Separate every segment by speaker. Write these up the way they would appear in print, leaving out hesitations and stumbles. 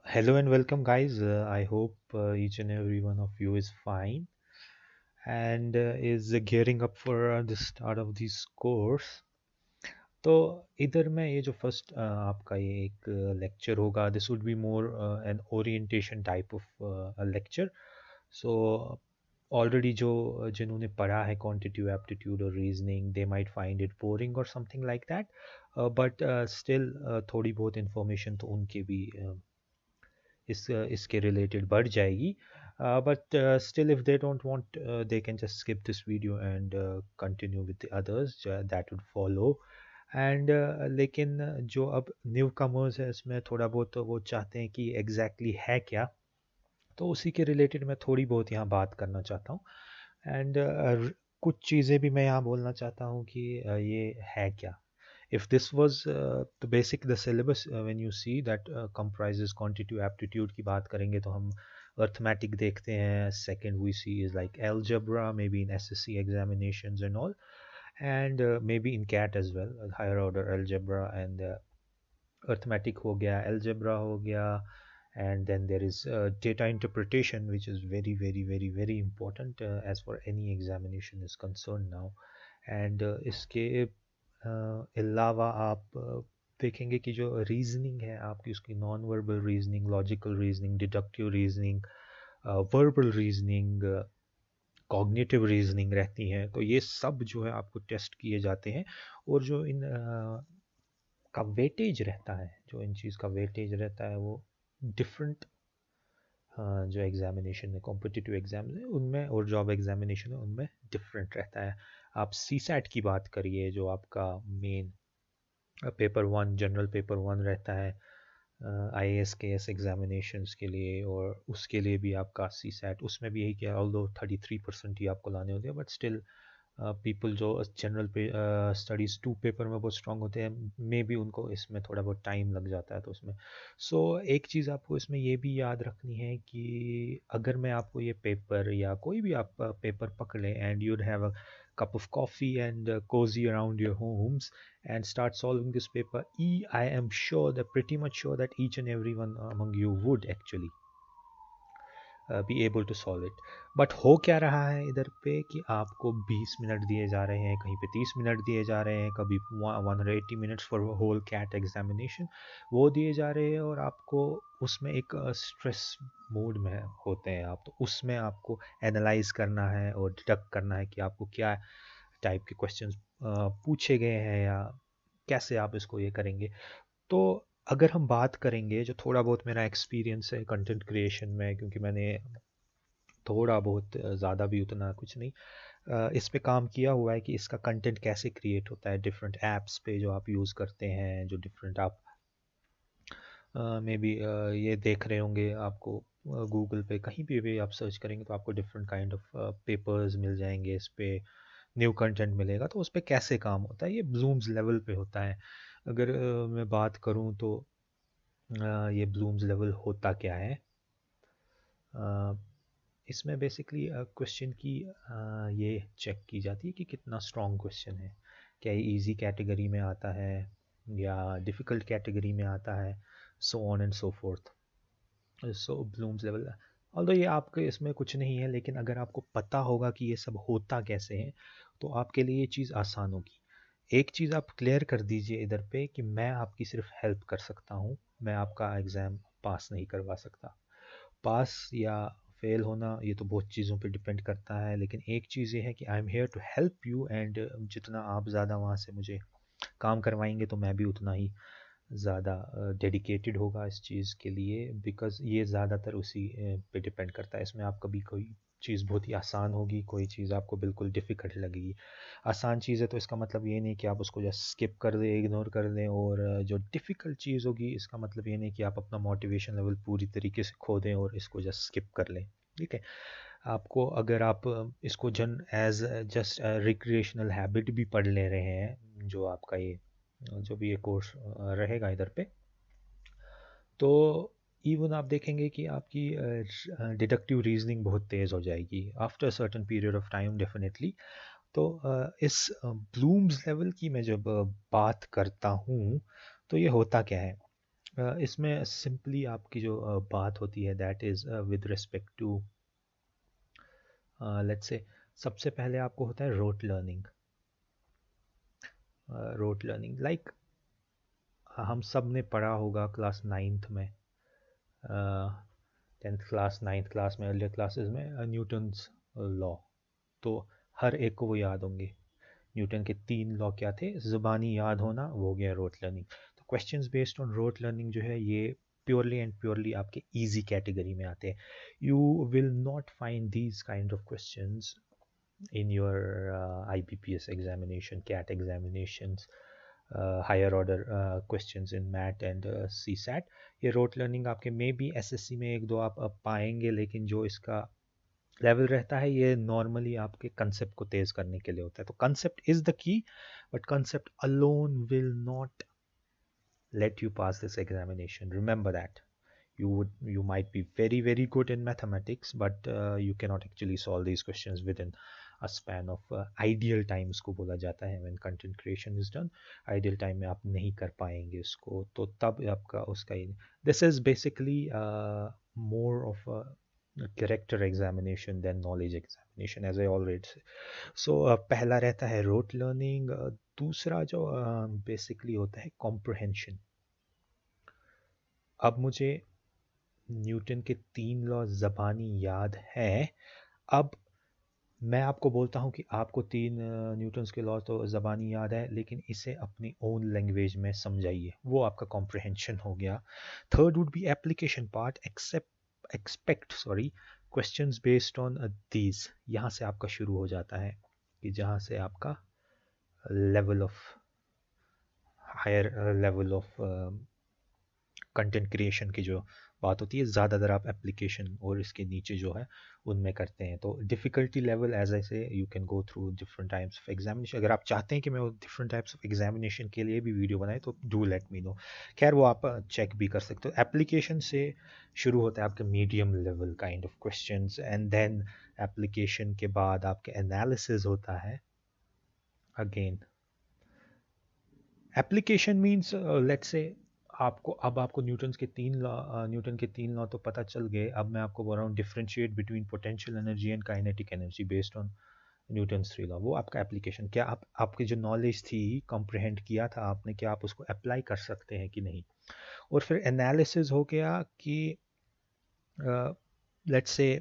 Speaker 1: Hello and welcome, guys. I hope each and every one of you is fine and is gearing up for the start of this course. तो इधर मैं ये जो first आपका ये एक lecture होगा, this would be more an orientation type of lecture. So already जो जिन्होंने पढ़ा है क्वांटिटेटिव एप्टीट्यूड और reasoning, they might find it boring और something like that, but still थोड़ी बहुत इंफॉर्मेशन तो उनके भी इसके रिलेटेड बढ़ जाएगी. But still, if they don't want, they can just skip this video and continue with the others that would follow. And लेकिन जो अब न्यू कमर्स है इसमें थोड़ा बहुत तो वो चाहते हैं कि एग्जैक्टली है क्या, तो उसी के रिलेटेड मैं थोड़ी बहुत यहाँ बात करना चाहता हूँ. एंड कुछ चीज़ें भी मैं यहाँ बोलना चाहता हूँ कि ये है क्या. If this was the syllabus, when you see that comprises quantitative aptitude की बात करेंगे तो हम arithmetic देखते हैं. Second we see is like algebra, maybe in SSC examinations and all, and maybe in CAT as well, higher order algebra and arithmetic हो गया, algebra हो गया, and then there is data interpretation, which is very very very very important as for any examination is concerned now. And इसके अलावा आप देखेंगे कि जो रीजनिंग है आपकी, उसकी non verbal reasoning, logical reasoning, deductive reasoning, verbal reasoning, cognitive reasoning रहती हैं. तो ये सब जो है आपको टेस्ट किए जाते हैं. और जो इन का वेटेज रहता है, जो इन चीज़ का वेटेज रहता है वो डिफरेंट जो एग्जामिनेशन है, कॉम्पिटिटिव एग्जाम है उनमें और जॉब एग्जामिनेशन है उनमें डिफरेंट रहता है. आप सी सैट की बात करिए, जो आपका main paper one, general paper one रहता है IAS KS एग्जामिनेशंस के लिए, और उसके लिए भी आपका सी सैट, उसमें भी यही किया, ऑल्दो 33% ही आपको लाने होते हैं, बट स्टिल पीपल जो जनरल पे स्टडीज़ टू पेपर में बहुत स्ट्रांग होते हैं, मे भी उनको इसमें थोड़ा बहुत टाइम लग जाता है. तो उसमें एक चीज़ आपको इसमें ये भी याद रखनी है कि अगर मैं आपको ये पेपर या कोई भी आप पेपर पकड़ लें and you'd have a cup of coffee and cozy around your homes and start solving this paper, I am sure that pretty much sure that each and every one among you would actually be able to solve it. But हो क्या रहा है इधर पे कि आपको 20 minute दिए जा रहे हैं, कहीं पे 30 मिनट दिए जा रहे हैं, कभी 180 minutes for whole CAT examination वो दिए जा रहे हैं, और आपको उसमें एक स्ट्रेस मोड में होते हैं आप. तो उसमें आपको एनालाइज करना है और डिडक्ट करना है कि आपको क्या टाइप के क्वेश्चंस पूछे गए हैं या कैसे आप इसको ये करेंगे. तो अगर हम बात करेंगे, जो थोड़ा बहुत मेरा एक्सपीरियंस है कंटेंट क्रिएशन में, क्योंकि मैंने थोड़ा बहुत, ज़्यादा भी उतना कुछ नहीं, इस पे काम किया हुआ है कि इसका कंटेंट कैसे क्रिएट होता है डिफरेंट ऐप्स पे जो आप यूज़ करते हैं, जो डिफरेंट आप मे बी ये देख रहे होंगे. आपको गूगल पे कहीं भी आप सर्च करेंगे तो आपको डिफरेंट काइंड ऑफ पेपर्स मिल जाएंगे, इस पे न्यू कंटेंट मिलेगा. तो उस पर कैसे काम होता है, ये ब्लूम्स लेवल पे होता है. अगर मैं बात करूँ तो ये ब्लूम्स लेवल होता क्या है. इसमें बेसिकली क्वेश्चन की ये चेक की जाती है कि कितना स्ट्रॉन्ग क्वेश्चन है, क्या ये इजी कैटेगरी में आता है या डिफ़िकल्ट कैटेगरी में आता है, so on and so fourth. So Bloom's level, although ये आपके इसमें कुछ नहीं है, लेकिन अगर आपको पता होगा कि ये सब होता कैसे है तो आपके लिए ये चीज़ आसान होगी. एक चीज़ आप क्लियर कर दीजिए इधर पे कि मैं आपकी सिर्फ हेल्प कर सकता हूँ, मैं आपका एग्ज़ाम पास नहीं करवा सकता. पास या फेल होना ये तो बहुत चीज़ों पे डिपेंड करता है, लेकिन एक चीज़ ये है कि I am here to help you, and जितना आप ज़्यादा वहाँ से मुझे काम करवाएंगे तो मैं भी उतना ही ज़्यादा डेडिकेटेड होगा इस चीज़ के लिए, बिकॉज़ ये ज़्यादातर उसी पे डिपेंड करता है. इसमें आप कभी कोई चीज़ बहुत ही आसान होगी, कोई चीज़ आपको बिल्कुल डिफ़िकल्ट लगेगी. आसान चीज़ है तो इसका मतलब ये नहीं कि आप उसको जस्ट स्किप कर दें, इग्नोर कर दें, और जो डिफ़िकल्ट चीज़ होगी इसका मतलब ये नहीं कि आप अपना मोटिवेशन लेवल पूरी तरीके से खो दें और इसको जस्ट स्किप कर लें. ठीक है. आपको, अगर आप इसको एज जस्ट रिक्रिएशनल हैबिट भी पढ़ ले रहे हैं, जो आपका ये जो भी ये कोर्स रहेगा इधर पे, तो इवन आप देखेंगे कि आपकी डिडक्टिव रीजनिंग बहुत तेज़ हो जाएगी after certain period of time definitely. तो इस ब्लूम्स लेवल की मैं जब बात करता हूँ तो ये होता क्या है. इसमें सिंपली आपकी जो बात होती है that is with respect to let's से सबसे पहले आपको होता है rote learning. Rote learning like हम सब ने पढ़ा होगा क्लास नाइन्थ में, टेंथ क्लास नाइन्थ क्लास में, अर्लियर क्लासेस में न्यूटन्स लॉ, तो हर एक को वो याद होंगे। न्यूटन के 3 लॉ क्या थे, ज़ुबानी याद होना, वो हो गया रोट लर्निंग। तो questions based on rote learning जो है ये प्योरली एंड प्योरली आपके इजी कैटेगरी में आते हैं। You will not find these kind of questions in your IBPS examination, CAT examinations, higher order questions in MAT and CSAT। ये rote learning आपके may be SSC में एक दो आप पाएंगे, लेकिन जो इसका लेवल रहता है ये नॉर्मली आपके कंसेप्ट को तेज करने के लिए होता है। तो concept is the key, but concept alone will not let you pass this examination. Remember that. You might be very good in mathematics, but you cannot actually solve these questions within a span of ideal time उसको बोला जाता है। when content creation is done, ideal time में आप नहीं कर पाएंगे उसको, तो तब आपका उसका ही this is basically more of a character examination than knowledge examination as I already said। so पहला रहता है rote learning, दूसरा जो बेसिकली होता है comprehension। अब मुझे न्यूटन के 3 लॉ ज़बानी याद है। अब मैं आपको बोलता हूँ कि आपको 3 न्यूटन्स के लॉ तो ज़बानी याद है, लेकिन इसे अपनी ओन लैंग्वेज में समझाइए, वो आपका कॉम्प्रिहेंशन हो गया। Third would be application part, expect questions based on these. यहाँ से आपका शुरू हो जाता है कि जहाँ से आपका level of higher level of content creation की जो बात होती है, ज़्यादातर आप एप्लीकेशन और इसके नीचे जो है उनमें करते हैं। तो डिफ़िकल्टी लेवल एज आई से you can go through different types of examination. अगर आप चाहते हैं कि मैं डिफरेंट टाइप्स ऑफ एग्जामिनेशन के लिए भी वीडियो बनाए तो डू लेट मी नो। खैर वो आप चेक भी कर सकते हो। एप्लीकेशन से शुरू होता है आपके medium level kind of question, and then application के बाद आपके एनालिसिस होता है। Again application means let's say आपको न्यूटन के 3 लॉ तो पता चल गए। अब मैं आपको बोल रहा हूँ differentiate between potential energy and kinetic energy based on Newton's 3 law. वो आपका एप्लीकेशन, क्या आपकी जो नॉलेज थी, कॉम्प्रिहेंड किया था आपने, क्या आप उसको अप्लाई कर सकते हैं कि नहीं। और फिर एनालिसिस हो गया कि लेट्स से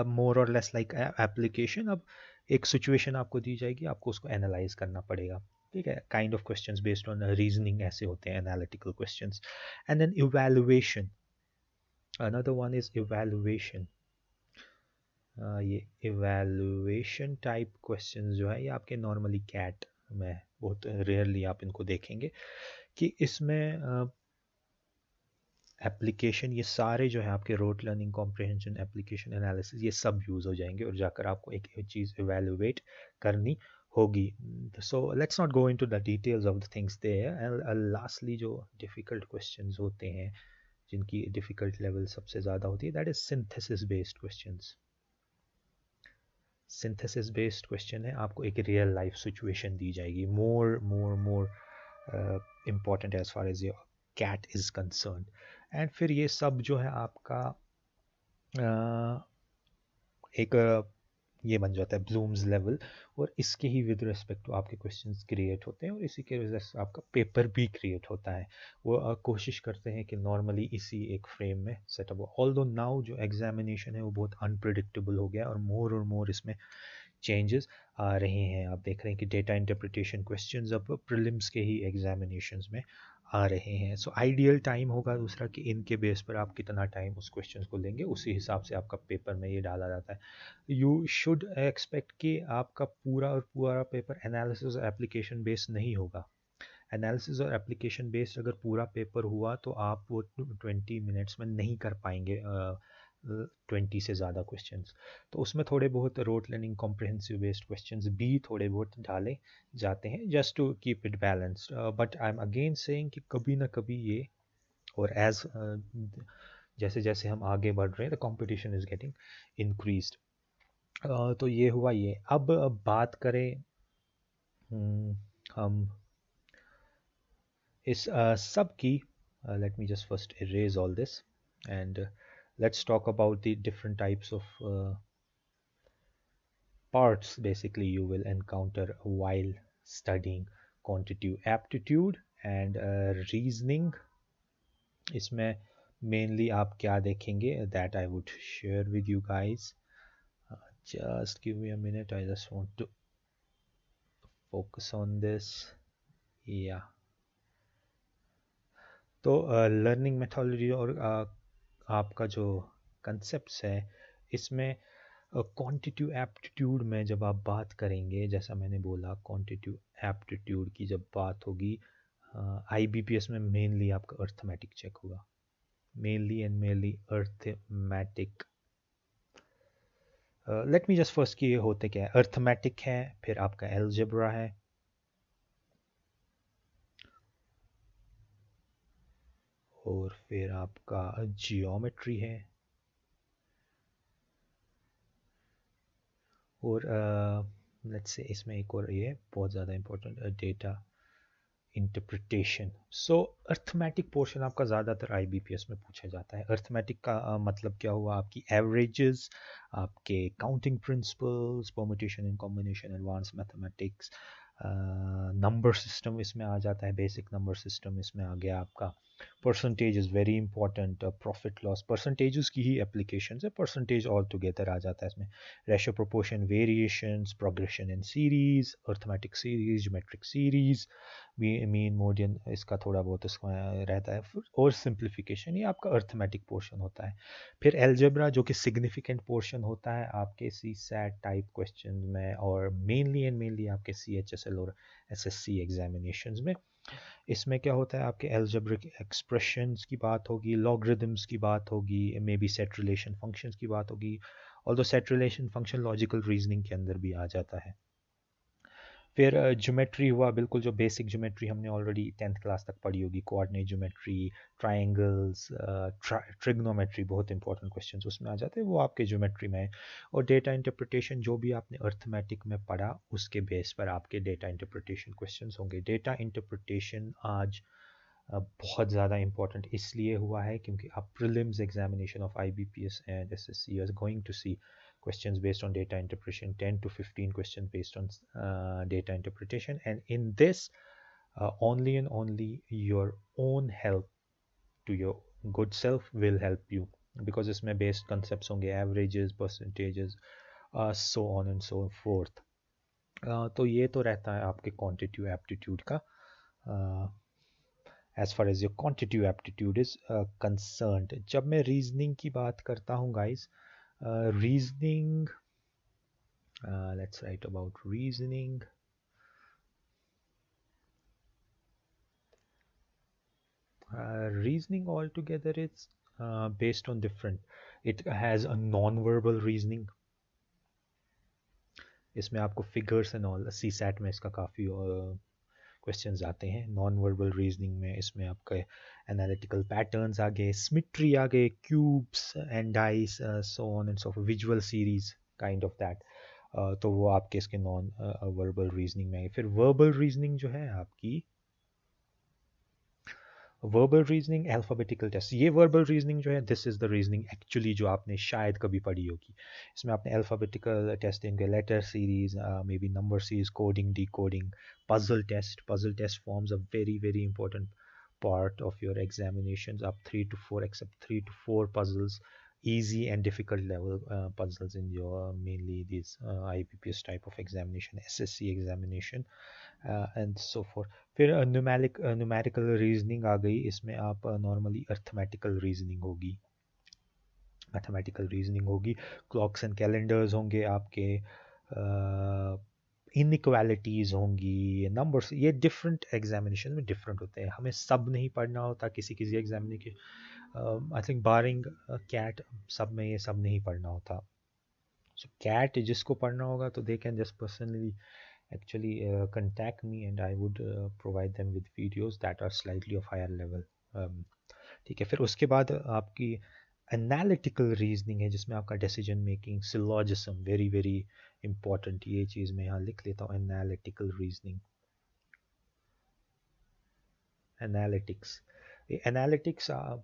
Speaker 1: मोर और लेस लाइक एप्लीकेशन। अब एक सिचुएशन आपको दी जाएगी, आपको उसको एनालाइज करना पड़ेगा, ठीक है। Kind of questions based on reasoning ऐसे होते हैं, analytical questions. And then evaluation, another one is evaluation. ये इवैल्यूएशन टाइप क्वेश्चंस जो है ये आपके नॉर्मली कैट में बहुत रेयरली आप इनको देखेंगे कि इसमें एप्लीकेशन, ये सारे जो है आपके rote learning, comprehension, application, analysis, ये सब यूज़ हो जाएंगे और जाकर आपको एक चीज़ इवेलुएट करनी होगी। So let's not go into the details of the things there. And lastly जो डिफ़िकल्ट क्वेश्चंस होते हैं, जिनकी डिफ़िकल्ट लेवल सबसे ज़्यादा होती है, that is synthesis based questions. Synthesis based question है, आपको एक रियल लाइफ सिचुएशन दी जाएगी, more important as far as your CAT is concern. एंड फिर ये सब जो है आपका एक ये बन जाता है ब्लूम्स लेवल, और इसके ही विद रिस्पेक्ट टू आपके क्वेश्चंस क्रिएट होते हैं और इसी के वजह से आपका पेपर भी क्रिएट होता है। वो कोशिश करते हैं कि नॉर्मली इसी एक फ्रेम में सेटअप हो। ऑल्दो नाउ जो एग्जामिनेशन है वो बहुत अनप्रिडिक्टेबल हो गया और मोर इसमें चेंजेस आ रहे हैं। आप देख रहे हैं कि डेटा इंटरप्रिटेशन क्वेश्चंस अब प्रीलिम्स के ही एग्जामिनेशंस में आ रहे हैं। सो आइडियल टाइम होगा दूसरा कि इनके बेस पर आप कितना टाइम उस क्वेश्चंस को लेंगे, उसी हिसाब से आपका पेपर में ये डाला जाता है। यू शुड एक्सपेक्ट कि आपका पूरा और पूरा पेपर एनालिसिस और एप्लीकेशन बेस्ड नहीं होगा। एनालिसिस और एप्लीकेशन बेस्ड अगर पूरा पेपर हुआ तो आप वो 20 मिनट्स में नहीं कर पाएंगे 20 से ज़्यादा क्वेश्चंस। तो उसमें थोड़े बहुत rote learning, comprehensive based questions भी थोड़े बहुत डाले जाते हैं just to keep it balanced. But I am again saying कि कभी ना कभी ये, और एज जैसे जैसे हम आगे बढ़ रहे हैं the competition is getting increased. तो ये हुआ ये। अब बात करें हम इस सब की Let me just first erase all this, and let's talk about the different types of parts basically you will encounter while studying quantitative aptitude and reasoning. इसमें mainly आप क्या देखेंगे that I would share with you guys. Just give me a minute, I just want to focus on this. Yeah. तो learning methodology और आपका जो concepts है इसमें क्वांटिटिव एप्टीट्यूड में जब आप बात करेंगे, जैसा मैंने बोला क्वांटिटिव एप्टीट्यूड की जब बात होगी आईबीपीएस में मेनली आपका अर्थमेटिक चेक होगा, mainly and mainly arithmetic. Let me just first कि ये होते क्या है। अर्थमेटिक है, फिर आपका एल्जेब्रा है, और फिर आपका जियोमेट्री है, और लेट्स से इसमें एक और ये बहुत ज़्यादा इंपॉर्टेंट डेटा इंटरप्रिटेशन। सो अर्थमेटिक पोर्शन आपका ज़्यादातर आईबीपीएस में पूछा जाता है। अर्थमेटिक का मतलब क्या हुआ, आपकी एवरेजेस, आपके counting principles, permutation and combination, advance mathematics, number system इसमें आ जाता है, बेसिक नंबर सिस्टम इसमें आ गया आपका। Percentage is very important, profit loss percentages की ही एप्लीकेशन है, परसेंटेज ऑल टुगेदर आ जाता है इसमें। Ratio proportion variations, progression in series, arithmetic series, geometric series, mean median इसका थोड़ा बहुत इसमें रहता है, और सिंप्लीफिकेशन, ये आपका अर्थमेटिक पोर्शन होता है। फिर एल्जेब्रा जो कि सिग्निफिकेंट पोर्शन होता है आपके सी सैट टाइप क्वेश्चन में, और मेनली एंड मेनली आपके सी एच एस एल और एस एस सी एग्जामिनेशन में। इसमें क्या होता है, आपके एल्जेब्रिक एक्सप्रेशंस की बात होगी, लॉगरिदम्स की बात होगी, may be set relation functions की बात होगी, although set relation function logical reasoning के अंदर भी आ जाता है। फिर ज्योमेट्री हुआ, बिल्कुल जो बेसिक ज्योमेट्री हमने ऑलरेडी 10th क्लास तक पढ़ी होगी, कोऑर्डिनेट ज्योमेट्री, ट्रायंगल्स, ट्रिग्नोमेट्री, बहुत इंपॉर्टेंट क्वेश्चंस उसमें आ जाते हैं, वो आपके ज्योमेट्री में है। और डेटा इंटरप्रिटेशन जो भी आपने अर्थमेटिक में पढ़ा उसके बेस पर आपके डेटा इंटरप्रिटेशन क्वेश्चंस होंगे। डेटा इंटरप्रिटेशन आज बहुत ज़्यादा इंपॉर्टेंट इसलिए हुआ है क्योंकि आप prelims examination of IBPS and SSC are going to see questions based on data interpretation, 10 to 15 questions based on data interpretation, and in this only and only your own help to your good self will help you, because इसमें based concepts होंगे, averages, percentages, so on and so forth. तो ये तो रहता है आपके quantitative aptitude का, as far as your quantitative aptitude is concerned. जब मैं reasoning की बात करता हूँ guys, reasoning, let's write about reasoning. Reasoning altogether is based on different. It has a non-verbal reasoning. इसमें आपको figures and all, CSAT में इसका काफ़ी क्वेश्चंस आते हैं। नॉन वर्बल रीजनिंग में इसमें आपके एनालिटिकल पैटर्न्स आ गए, सिमेट्री आ गए, cubes and dice, so on and so for, visual series kind of that, तो वो आपके इसके नॉन वर्बल रीजनिंग में आए। फिर वर्बल रीजनिंग जो है आपकी, वर्बल रीजनिंग, अल्फ़ाबेटिकल टेस्ट, ये वर्बल रीजनिंग जो है this is the reasoning actually जो आपने शायद कभी पढ़ी होगी। इसमें आपने alphabetical testing, letter series, maybe number series, coding, decoding, puzzle test forms a very very important part of your examinations, up 3 to 4, except 3 to 4 puzzles, easy and difficult level puzzles in your mainly these IBPS type of examination, SSC examination, and so fourth. फिर numerical reasoning आ गई, इसमें आप normally arithmetical reasoning होगी, mathematical reasoning होगी, clocks and calendars होंगे आपके, inequalities होंगी, numbers, ये डिफरेंट एग्जामिनेशन में डिफरेंट होते हैं, हमें सब नहीं पढ़ना होता, किसी किसी examination I think barring CAT सब में ये सब नहीं पढ़ना होता। सो कैट जिसको पढ़ना होगा तो they can just personally actually contact me and I would provide them with videos that are slightly of higher level. ठीक है, फिर उसके बाद आपकी एनालिटिकल रीजनिंग है जिसमें आपका decision making, syllogism, very very important, ये चीज़ मैं यहाँ लिख लेता हूँ, analytical reasoning, analytics. The analytics are,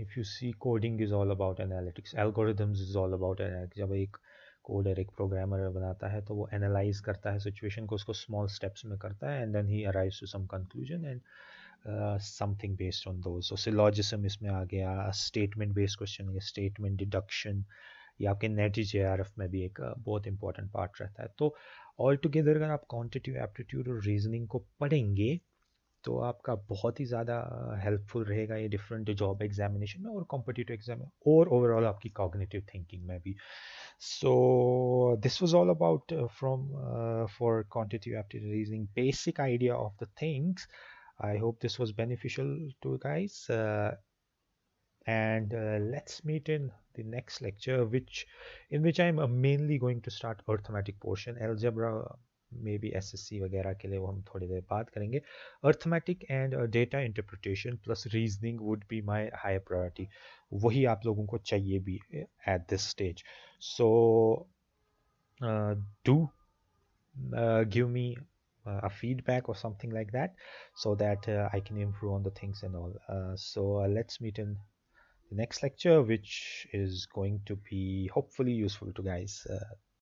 Speaker 1: if you see, coding is all about analytics, algorithms is all about analytics. जब एक कोडर एक प्रोग्रामर बनाता है तो वो एनालाइज करता है सिचुएशन को, उसको स्मॉल स्टेप्स में करता है, and then he arrives to some conclusion and something based on those. So syllogism इसमें आ गया, statement based question, statement deduction, या आपके नेट जेआरएफ में भी एक बहुत इंपॉर्टेंट पार्ट रहता है. तो ऑल टुगेदर अगर आप क्वांटिटेटिव एप्टीट्यूड और रीजनिंग को पढ़ेंगे तो आपका बहुत ही ज़्यादा हेल्पफुल रहेगा ये डिफरेंट जॉब एग्जामिनेशन में और कॉम्पिटिटिव एग्जाम में, और ओवरऑल आपकी कॉग्निटिव थिंकिंग में भी. So this was all about from for quantitative aptitude reasoning, basic idea of the things. I hope this was beneficial to you guys. And let's meet in the next lecture, which in which I'm mainly going to start arithmetic portion. Algebra maybe SSC वगैरह के लिए वो हम थोड़ी देर बाद करेंगे. Arithmetic and data interpretation plus reasoning would be my higher priority. वही आप लोगों को चाहिए भी at this stage. So do give me a feedback or something like that, so that I can improve on the things and all. So let's meet in the next lecture, which is going to be hopefully useful to guys.